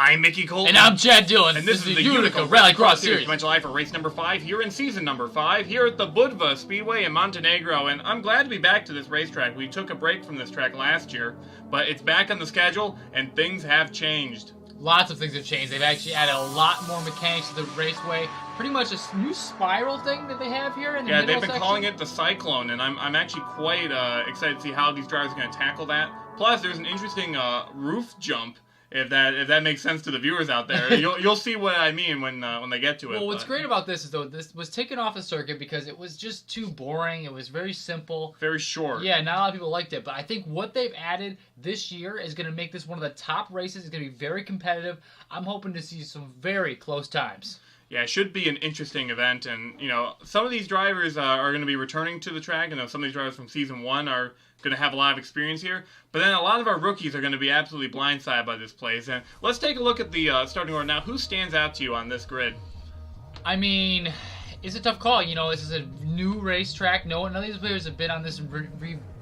I'm Mickey Colton. And I'm Chad Dillon. And this is the Utica Rallycross Series. Went live for race number 5 here in season number 5 here at the Budva Speedway in Montenegro. And I'm glad to be back to this racetrack. We took a break from this track last year, but it's back on the schedule and things have changed. Lots of things have changed. They've actually added a lot more mechanics to the raceway. Pretty much a new spiral thing that they have here in the middle they've been section. calling it the Cyclone, and I'm actually quite excited to see how these drivers are going to tackle that. Plus, there's an interesting roof jump. If that makes sense to the viewers out there, you'll see what I mean when they get to it. Well, what's great about this is, though, this was taken off the circuit because it was just too boring. It was very simple. Very short. Yeah, not a lot of people liked it. But I think what they've added this year is going to make this one of the top races. It's going to be very competitive. I'm hoping to see some very close times. Yeah, it should be an interesting event. And, some of these drivers are going to be returning to the track. Some of these drivers from Season 1 are going to have a lot of experience here. But then a lot of our rookies are going to be absolutely blindsided by this place. And let's take a look at the starting order now. Who stands out to you on this grid? I mean, it's a tough call. This is a new racetrack. None of these players have been on this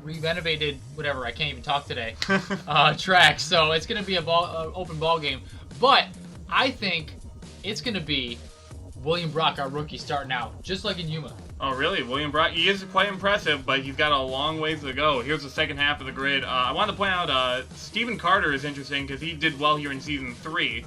renovated, whatever, I can't even talk today, track. So it's going to be an open ball game. But I think it's going to be William Brock, our rookie, starting out, just like in Yuma. Oh, really? William Brock, he is quite impressive, but he's got a long ways to go. Here's the second half of the grid. I want to point out Stephen Carter is interesting because he did well here in Season 3,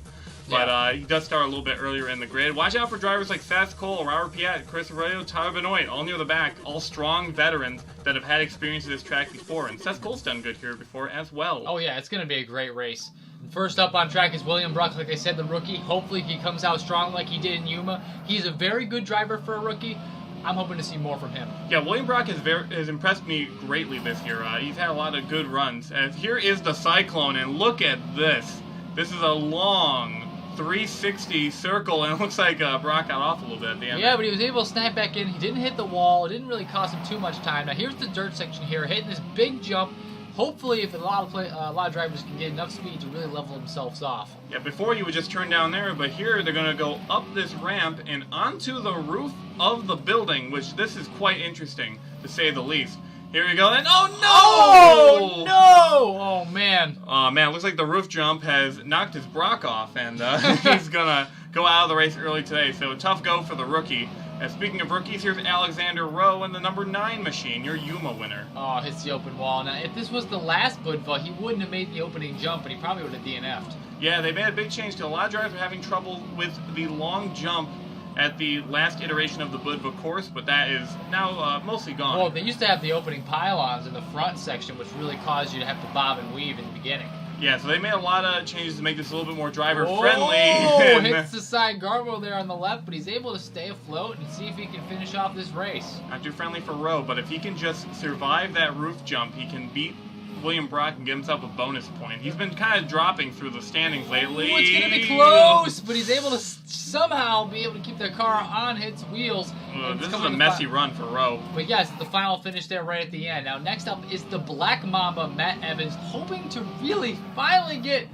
but he does start a little bit earlier in the grid. Watch out for drivers like Seth Cole, Robert Piat, Chris Arroyo, Tyler Benoit, all near the back, all strong veterans that have had experience at this track before, and Seth Cole's done good here before as well. Oh, yeah, it's going to be a great race. First up on track is William Brock, like I said, the rookie. Hopefully he comes out strong like he did in Yuma. He's a very good driver for a rookie. I'm hoping to see more from him. Yeah, William Brock has impressed me greatly this year. He's had a lot of good runs. Here is the Cyclone, and look at this. This is a long 360 circle, and it looks like Brock got off a little bit at the end. Yeah, but he was able to snap back in. He didn't hit the wall. It didn't really cost him too much time. Now here's the dirt section here, hitting this big jump. Hopefully, if a lot of drivers can get enough speed to really level themselves off. Yeah, before you would just turn down there, but here they're going to go up this ramp and onto the roof of the building, which this is quite interesting, to say the least. Here we go, and oh no! Oh no! Oh man! Oh man, it looks like the roof jump has knocked his Brock off, and he's going to go out of the race early today, so a tough go for the rookie. Speaking of rookies, here's Alexander Rowe in the number 9 machine, your Yuma winner. Oh, hits the open wall. Now, if this was the last Budva, he wouldn't have made the opening jump, and he probably would have DNF'd. Yeah, they made a big change to a lot of drivers are having trouble with the long jump at the last iteration of the Budva course, but that is now mostly gone. Well, they used to have the opening pylons in the front section, which really caused you to have to bob and weave in the beginning. Yeah, so they made a lot of changes to make this a little bit more driver-friendly. Oh, hits the side guardrail there on the left, but he's able to stay afloat and see if he can finish off this race. Not too friendly for Rowe, but if he can just survive that roof jump, he can beat William Brock and get himself a bonus point. He's been kind of dropping through the standings lately. Ooh, it's going to be close, but he's able to somehow be able to keep the car on its wheels. This is a messy run for Rowe. But yes, the final finish there right at the end. Now next up is the Black Mamba, Matt Evans, hoping to really finally get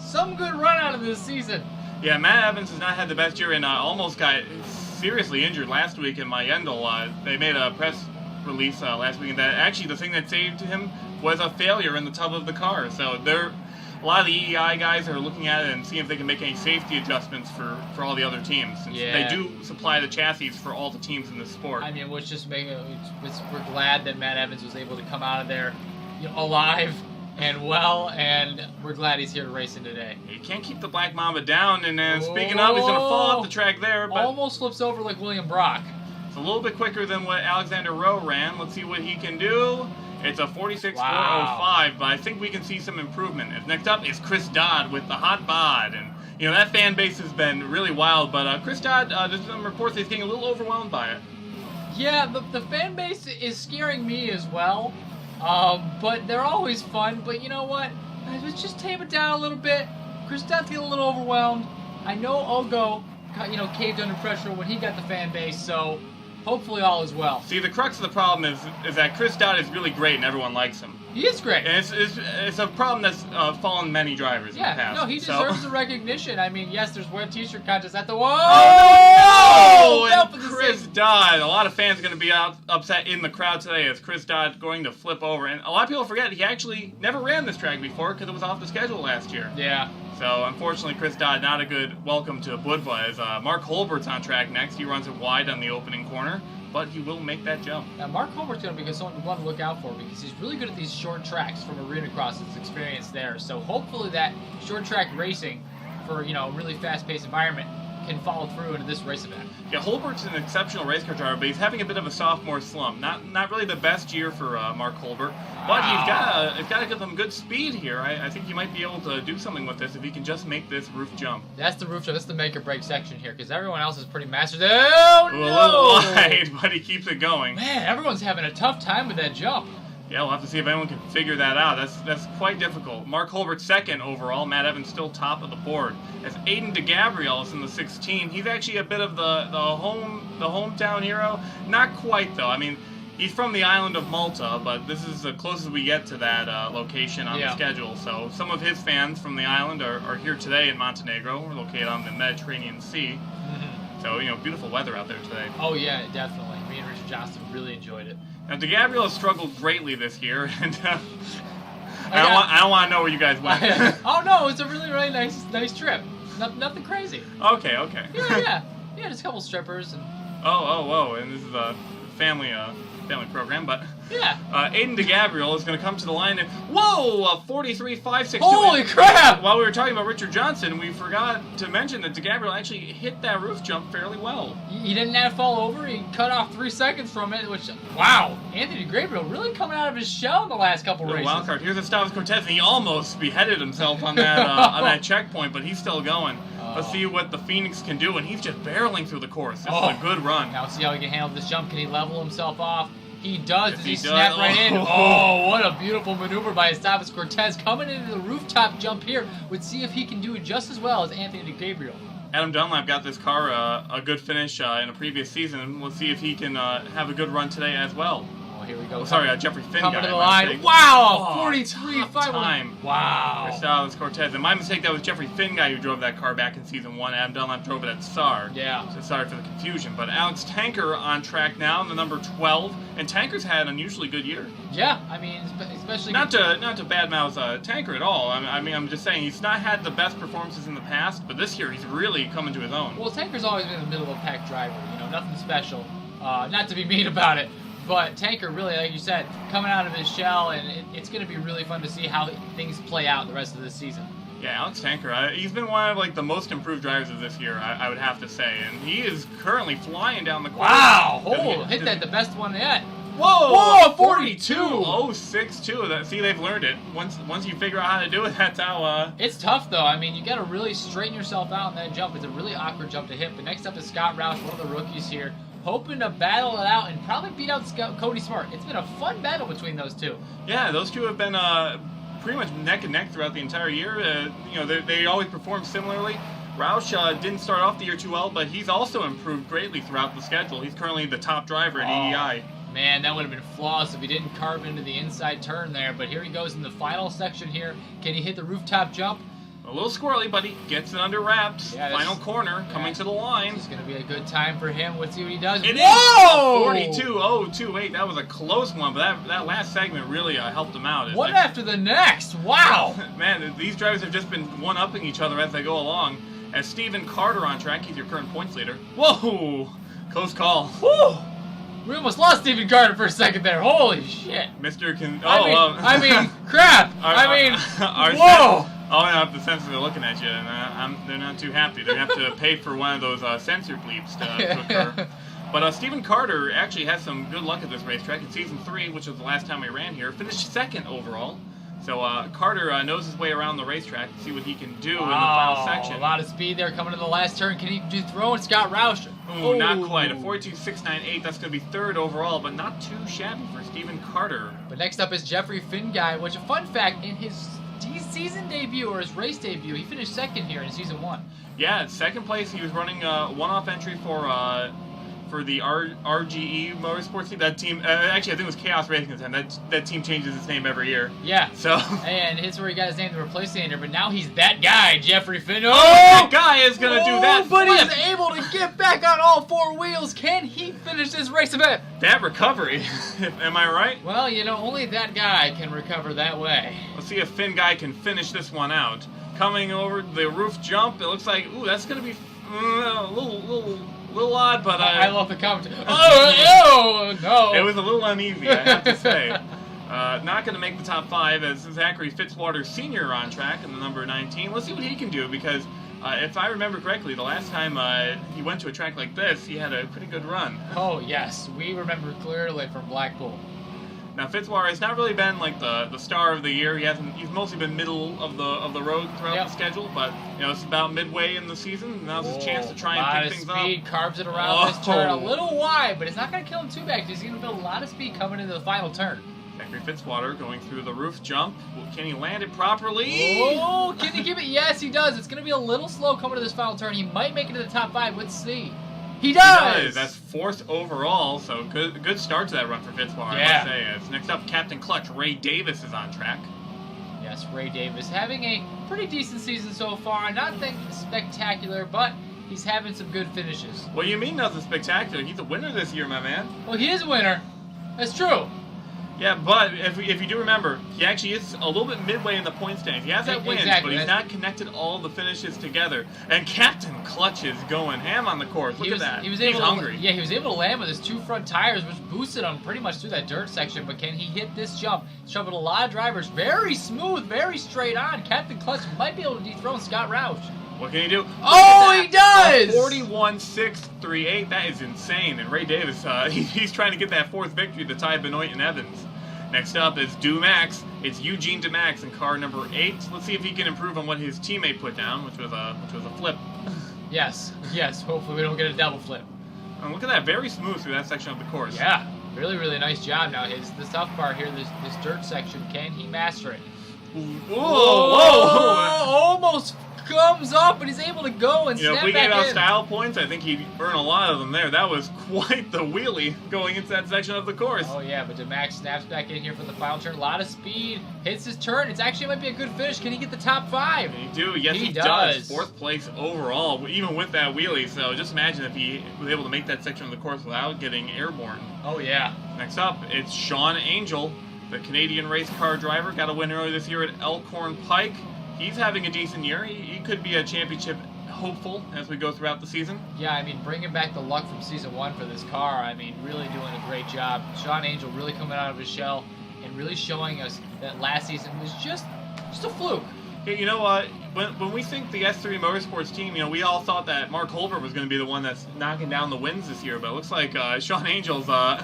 some good run out of this season. Yeah, Matt Evans has not had the best year and almost got seriously injured last week in Mayendel. They made a press release last week, and that actually the thing that saved him was a failure in the tub of the car. So a lot of the EEI guys are looking at it and seeing if they can make any safety adjustments for all the other teams. Yeah. They do supply the chassis for all the teams in this sport. I mean, we're glad that Matt Evans was able to come out of there alive and well, and we're glad he's here to racing today. You can't keep the Black Mamba down, and then speaking of, he's going to fall off the track there. But almost flips over like William Brock. It's a little bit quicker than what Alexander Rowe ran. Let's see what he can do. It's a 46.405, but I think we can see some improvement. Next up is Chris Dodd with the hot bod, and that fan base has been really wild. But Chris Dodd, there's some reports that he's getting a little overwhelmed by it. Yeah, the fan base is scaring me as well, but they're always fun. But you know what? Let's just tame it down a little bit. Chris Dodd's getting a little overwhelmed. I know Ogo, caved under pressure when he got the fan base, so hopefully all is well. See, the crux of the problem is that Chris Dodd is really great and everyone likes him. He is great. And it's a problem that's fallen many drivers in the past. No, he deserves the recognition. I mean, yes, there's one t-shirt contest at the wall. Oh, no! And Chris Dodd. A lot of fans are going to be upset in the crowd today as Chris Dodd going to flip over. And a lot of people forget he actually never ran this track before because it was off the schedule last year. Yeah. So, unfortunately, Chris Dodd, not a good welcome to Budva, as Mark Holbert's on track next. He runs it wide on the opening corner, but he will make that jump. Now, Mark Holbert's going to be someone to look out for because he's really good at these short tracks from Arena Cross, his experience there. So, hopefully that short track racing for, you know, a really fast-paced environment can follow through into this race event. Yeah, Holbert's an exceptional race car driver, but he's having a bit of a sophomore slump. Not really the best year for Mark Holbert, but he's got to give him good speed here. I think he might be able to do something with this if he can just make this roof jump. That's the roof jump. That's the make or break section here, because everyone else is pretty mastered. Oh, no! A little wide, but he keeps it going. Man, everyone's having a tough time with that jump. Yeah, we'll have to see if anyone can figure that out. That's quite difficult. Mark Holbert second overall. Matt Evans still top of the board. As Aiden DeGabriel is in the 16. He's actually a bit of the hometown hero. Not quite though. I mean, he's from the island of Malta, but this is the closest we get to that location on the schedule. So some of his fans from the island are here today in Montenegro. We're located on the Mediterranean Sea. Mm-hmm. So, you know, beautiful weather out there today. Oh yeah, definitely. Me and Richard Johnston really enjoyed it. Now, DeGabriel has struggled greatly this year, and I don't want to know where you guys went. Oh no, it's a really nice trip. Nothing crazy. Okay. Yeah, just a couple strippers and. Oh, and this is a family program, but yeah. Aiden DeGabriel is going to come to the line and whoa, 43.562. Holy crap! While we were talking about Richard Johnson, we forgot to mention that DeGabriel actually hit that roof jump fairly well. He didn't have to fall over. He cut off 3 seconds from it, which wow, Anthony DeGabriel really coming out of his shell in the last couple races. Wild card. Here's Esteban Cortez, and he almost beheaded himself on that checkpoint, but he's still going. Let's see what the Phoenix can do, and he's just barreling through the course. This is a good run. Now see how he can handle this jump. Can he level himself off? He does. Does he snap right in? Oh, what a beautiful maneuver by Esteban Cortez. Coming into the rooftop jump here. Would see if he can do it just as well as Anthony DeGabriel. Adam Dunlap got this car a good finish in a previous season. We'll see if he can have a good run today as well. Here we go. Sorry, Jeffrey Finguy. Coming to the line. Wow! 43.5 time. Wow. Esteban Cortez. And my mistake, that was Jeffrey Finguy who drove that car back in Season 1. Adam Dunlap drove it at SAR. Yeah. So sorry for the confusion. But Alex Tanker on track now in the number 12. And Tanker's had an unusually good year. Yeah, I mean, especially... Not to badmouth Tanker at all. I mean, I'm just saying he's not had the best performances in the past, but this year he's really coming to his own. Well, Tanker's always been a middle-of-the-pack driver. You know, nothing special. Not to be mean about it. But Tanker really, like you said, coming out of his shell, and it's going to be really fun to see how things play out the rest of this season. Yeah, Alex Tanker, he's been one of the most improved drivers of this year, I would have to say, and he is currently flying down the course. Wow! Hit that the best one yet. Whoa! 42! 0.62. See, they've learned it. Once you figure out how to do it, that's how. It's tough though. I mean, you got to really straighten yourself out in that jump. It's a really awkward jump to hit. But next up is Scott Roush, one of the rookies here, hoping to battle it out and probably beat out Cody Smart. It's been a fun battle between those two. Yeah, those two have been pretty much neck and neck throughout the entire year. They always perform similarly. Roush didn't start off the year too well, but he's also improved greatly throughout the schedule. He's currently the top driver at EEI. Man, that would have been flawless if he didn't carve into the inside turn there. But here he goes in the final section here. Can he hit the rooftop jump? A little squirrely, but he gets it under wraps. Yeah, final corner, coming to the line. This is going to be a good time for him. Let's see what he does. Whoa! 42.028. That was a close one, but that last segment really helped him out. One after the next. Wow! Man, these drivers have just been one-upping each other as they go along. As Stephen Carter on track, he's your current points leader. Whoa! Close call. Woo! We almost lost Stephen Carter for a second there. Holy shit! Mr. I mean, crap! Whoa! The censors are looking at you, and they're not too happy. They have to pay for one of those censor bleeps to occur. But Stephen Carter actually has some good luck at this racetrack. In Season 3, which was the last time we ran here, finished second overall. So Carter knows his way around the racetrack to see what he can do in the final section. A lot of speed there coming to the last turn. Can he do throwing Scott Roush? Ooh, not quite. A 42.698. That's going to be third overall, but not too shabby for Stephen Carter. But next up is Jeffery Finguy, which a fun fact, in his season debut or his race debut, he finished second here in Season 1. Yeah, in second place. He was running one-off entry for the RGE Motorsports team. That team, actually, I think it was Chaos Racing at the time. That team changes its name every year. Yeah. So. And it's where he got his name to replace the ender, but now he's that guy, Jeffery Finguy. That guy is going to do that. But he's able to get back on all four wheels. Can he finish this race event? That recovery. Am I right? Well, only that guy can recover that way. Let's see if Finguy can finish this one out. coming over the roof jump. It looks like, ooh, that's going to be a little odd, but... I love the comment. Oh, no! It was a little uneasy, I have to say. Not going to make the top 5 as Zachary Fitzwater Sr. on track in the number 19. Let's see what he can do, because if I remember correctly, the last time he went to a track like this, he had a pretty good run. Oh, yes. We remember clearly from Blackpool. Now, Fitzwater has not really been like the star of the year. He's mostly been middle of the road throughout the schedule, but it's about midway in the season. Now's his chance to try and pick things up. Speed, carbs it around this turn a little wide, but it's not going to kill him too bad because he's going to build a lot of speed coming into the final turn. Zachary Fitzwater going through the roof jump. Can he land it properly? Oh, can he give it? Yes, he does. It's going to be a little slow coming to this final turn. He might make it to the top 5. Let's see. He does! That's 4th overall, so good start to that run for Fitzwater, yeah. I must say. As next up, Captain Clutch, Ray Davis is on track. Yes, Ray Davis having a pretty decent season so far. Nothing spectacular, but he's having some good finishes. What do you mean nothing spectacular? He's a winner this year, my man. Well, he is a winner. That's true. Yeah, but if you do remember, he actually is a little bit midway in the point standings. He has that win, but he's not connected all the finishes together. And Captain Clutch is going ham on the course. Look at that. He's hungry. Yeah, he was able to land with his 2 front tires, which boosted him pretty much through that dirt section. But can he hit this jump? He's troubled a lot of drivers. Very smooth, very straight on. Captain Clutch might be able to dethrone Scott Roush. What can he do? Oh, he does! 41.638. That is insane. And Ray Davis, he's trying to get that 4th victory to tie Benoit and Evans. Next up is Dumax. It's Eugene Dumax in car number 8. Let's see if he can improve on what his teammate put down, which was a flip. Yes. Hopefully we don't get a double flip. And look at that, very smooth through that section of the course. Yeah, really, really nice job. Now the tough part here, this dirt section, can he master it? Whoa! Almost comes up, but he's able to go and snap back in. If we gave out style points, I think he'd earn a lot of them there. That was quite the wheelie going into that section of the course. Oh yeah, but Dumax snaps back in here for the final turn. A lot of speed, hits his turn. It actually might be a good finish. Can he get the top 5? Can he do? Yes, he does. 4th place overall, even with that wheelie. So just imagine if he was able to make that section of the course without getting airborne. Oh yeah. Next up, it's Sean Angel, the Canadian race car driver. Got a win earlier this year at Elkhorn Pike. He's having a decent year. He could be a championship hopeful as we go throughout the season. Yeah, I mean, bringing back the luck from Season 1 for this car, I mean, really doing a great job. Sean Angel really coming out of his shell and really showing us that last season was just a fluke. Yeah, you know what? When we think the S3 Motorsports team, we all thought that Mark Holbert was going to be the one that's knocking down the wins this year, but it looks like Sean Angel's kind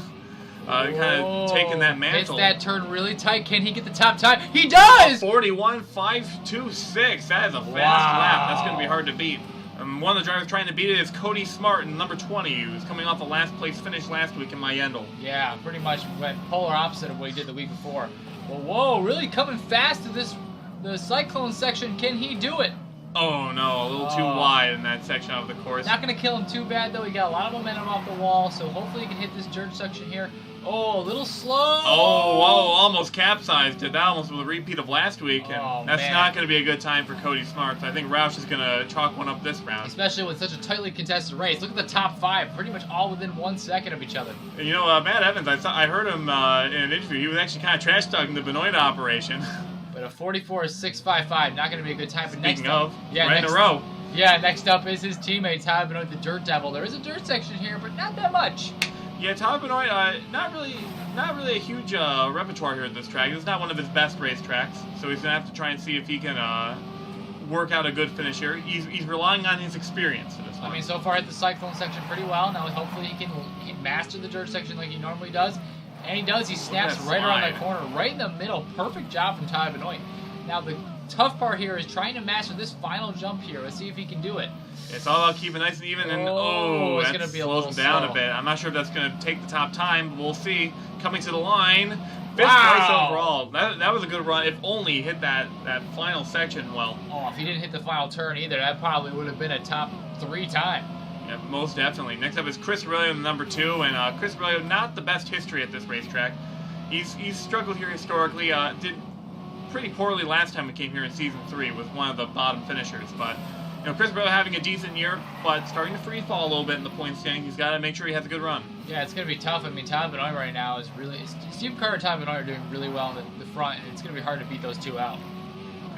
of taking that mantle. It's that turn really tight. Can he get the top time? He does! 41.526. That is a fast lap. That's going to be hard to beat. One of the drivers trying to beat it is Cody Smart in number 20, who's coming off a last place finish last week in Mayendel. Yeah, pretty much went polar opposite of what he did the week before. Well, whoa, really coming fast to the cyclone section. Can he do it? Oh no, a little too wide in that section of the course. Not going to kill him too bad, though. He got a lot of momentum off the wall, so hopefully he can hit this dirt section here. Oh, a little slow. Oh, almost capsized. Did that almost with a repeat of last week, and that's not going to be a good time for Cody Smart. So I think Roush is going to chalk one up this round. Especially with such a tightly contested race. Look at the top 5, pretty much all within 1 second of each other. And Matt Evans, I heard him in an interview. He was actually kind of trash-talking the Benoit operation. But a 44.655, not going to be a good time. But Speaking of, right in a row. Yeah, next up is his teammate, Todd Benoit, the Dirt Devil. There is a dirt section here, but not that much. Yeah, Todd Benoit, not really a huge repertoire here at this track. This is not one of his best racetracks, so he's going to have to try and see if he can work out a good finish here. He's relying on his experience for this one. I mean, so far at the cyclone section pretty well. Now hopefully he can master the dirt section like he normally does. And he does. He snaps right around that corner, right in the middle. Perfect job from Todd Benoit. Now the tough part here is trying to master this final jump here. Let's see if he can do it. It's all about keeping nice and even, and it's going to be slows him down a bit. I'm not sure if that's going to take the top time, but we'll see. Coming to the line, 5th place overall. That was a good run. If only he hit that final section well. Oh, if he didn't hit the final turn either, that probably would have been a top 3 time. Yeah, most definitely. Next up is Chris Aurelio in number 2, and Chris Aurelio, not the best history at this racetrack. He's struggled here historically. Did pretty poorly last time he came here in Season 3 with one of the bottom finishers, but Chris Aurelio having a decent year, but starting to free fall a little bit in the point standing. He's got to make sure he has a good run. Yeah, it's going to be tough. I mean, Todd Benoit right now is really... Steve Carter and Todd Benoit are doing really well in the front, and it's going to be hard to beat those two out.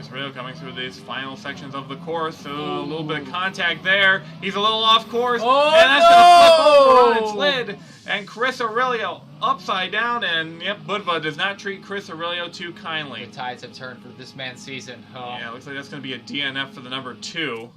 Chris Aurelio coming through these final sections of the course. So a little bit of contact there. He's a little off course. Oh, and that's going to flip over on its lid. And Chris Aurelio upside down. And, yep, Budva does not treat Chris Aurelio too kindly. The tides have turned for this man's season. Oh. Yeah, it looks like that's going to be a DNF for the number 2.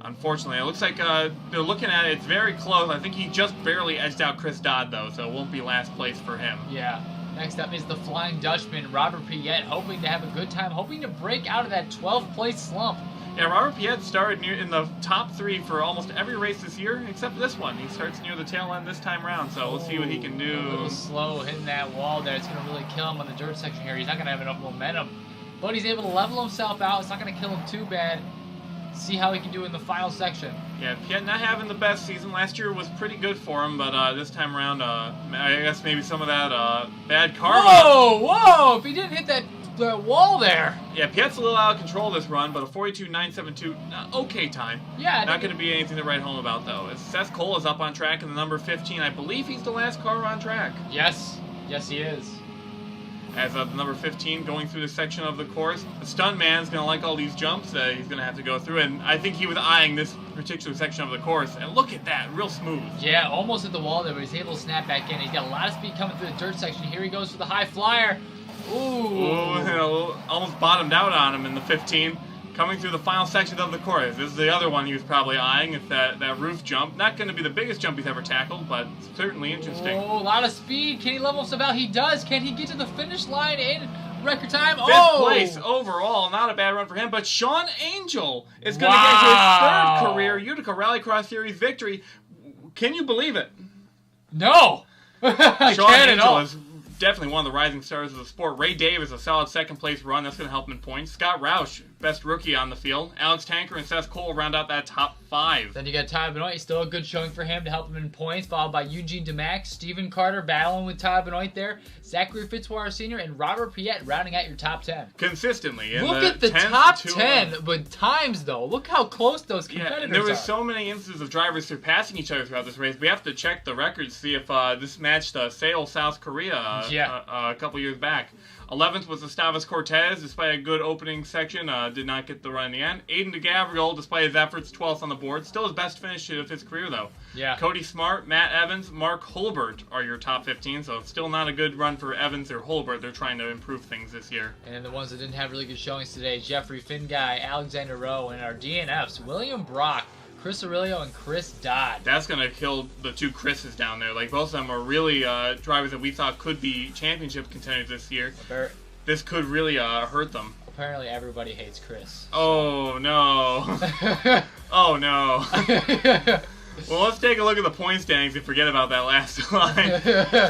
Unfortunately, it looks like they're looking at it. It's very close. I think he just barely edged out Chris Dodd, though, so it won't be last place for him. Yeah. Next up is the Flying Dutchman, Robert Piet, hoping to have a good time, hoping to break out of that 12th place slump. Yeah, Robert Piet started in the top 3 for almost every race this year, except this one. He starts near the tail end this time around, so we'll see what he can do. A little slow hitting that wall there. It's going to really kill him on the dirt section here. He's not going to have enough momentum, but he's able to level himself out. It's not going to kill him too bad. See how he can do in the final section. Yeah, Piet not having the best season. Last year was pretty good for him, but this time around, I guess maybe some of that bad karma. Whoa! If he didn't hit that wall there. Yeah, Piet's a little out of control this run, but a 42.972, okay time. Yeah. Not going to be anything to write home about, though. As Seth Cole is up on track in the number 15. I believe he's the last car on track. Yes. Yes, he is. As of number 15 going through this section of the course, the stun man's going to like all these jumps that he's going to have to go through, and I think he was eyeing this particular section of the course, and look at that, real smooth. Yeah, almost at the wall there, but he's able to snap back in. He's got a lot of speed coming through the dirt section. Here he goes for the high flyer. Ooh, almost bottomed out on him in the 15. Coming through the final section of the course. This is the other one he was probably eyeing. It's that roof jump. Not going to be the biggest jump he's ever tackled, but certainly interesting. Oh, a lot of speed. Can he level himself out? He does. Can he get to the finish line in record time? Fifth place overall. Not a bad run for him. But Sean Angel is going to get his 3rd career Utica Rallycross Series victory. Can you believe it? No. Sean Angel is definitely one of the rising stars of the sport. Ray Davis, a solid 2nd place run. That's going to help him in points. Scott Roush, best rookie on the field. Alex Tanker and Seth Cole round out that top 5. Then you got Ty Benoit. Still a good showing for him to help him in points, followed by Eugene DeMax, Stephen Carter battling with Ty Benoit there, Zachary Fitzwater Sr., and Robert Piet rounding out your top 10. Consistently. Look at the top 10, but times, though. Look how close those competitors are. And there were so many instances of drivers surpassing each other throughout this race. We have to check the records, see if this matched Seoul, South Korea a couple years back. 11th was Gustavus Cortez, despite a good opening section, did not get the run in the end. Aiden DeGabriel, despite his efforts, 12th on the board. Still his best finish of his career, though. Yeah. Cody Smart, Matt Evans, Mark Holbert are your top 15, so it's still not a good run for Evans or Holbert. They're trying to improve things this year. And the ones that didn't have really good showings today, Jeffrey Finguy, Alexander Rowe, and our DNFs, William Brock, Chris Aurelio, and Chris Dodd. That's going to kill the 2 Chris's down there. Like, both of them are really drivers that we thought could be championship contenders this year. This could really hurt them. Apparently everybody hates Chris. Oh, no. Oh, no. Well, let's take a look at the point standings and forget about that last line.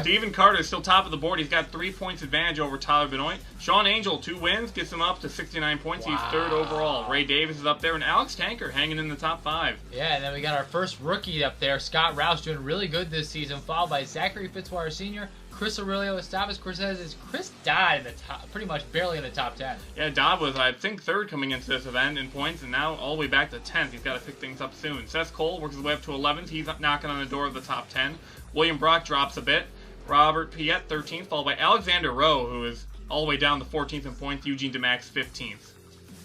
Stephen Carter is still top of the board. He's got 3 points advantage over Tyler Benoit. Sean Angel, 2 wins, gets him up to 69 points. Wow. He's 3rd overall. Ray Davis is up there, and Alex Tanker hanging in the top 5. Yeah, and then we got our first rookie up there, Scott Roush, doing really good this season, followed by Zachary Fitzwater Sr., Chris Aurelio, Gustavus Cortez, is Chris Dodd in the top, pretty much barely in the top 10. Yeah, Dodd was, I think, 3rd coming into this event in points, and now all the way back to 10th. He's got to pick things up soon. Seth Cole works his way up to 11th. He's knocking on the door of the top 10. William Brock drops a bit. Robert Piet, 13th, followed by Alexander Rowe, who is all the way down to 14th in points. Eugene DeMax, 15th.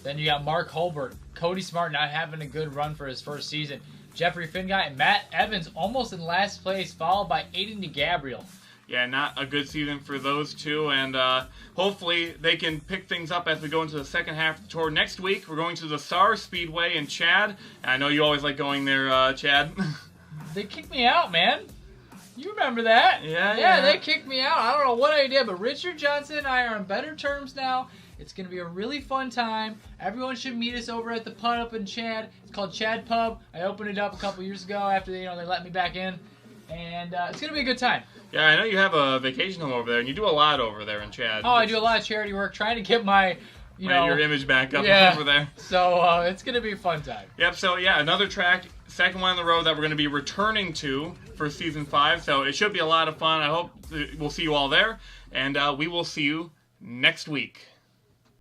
Then you got Mark Holbert. Cody Smart not having a good run for his first season. Jeffrey Finguy and Matt Evans almost in last place, followed by Aiden DeGabriel. Yeah, not a good season for those two, and hopefully they can pick things up as we go into the second half of the tour. Next week, we're going to the SAR Speedway in Chad, and I know you always like going there, Chad. They kicked me out, man. You remember that? Yeah, they kicked me out. I don't know what I did, but Richard Johnson and I are on better terms now. It's going to be a really fun time. Everyone should meet us over at the pub up in Chad. It's called Chad Pub. I opened it up a couple years ago after they let me back in, and it's going to be a good time. Yeah, I know you have a vacation home over there, and you do a lot over there in Chad. Oh, I do a lot of charity work, trying to get my, your image back up over there. So it's going to be a fun time. Yep, so another track, second one on the road that we're going to be returning to for Season 5. So it should be a lot of fun. I hope we'll see you all there, and we will see you next week.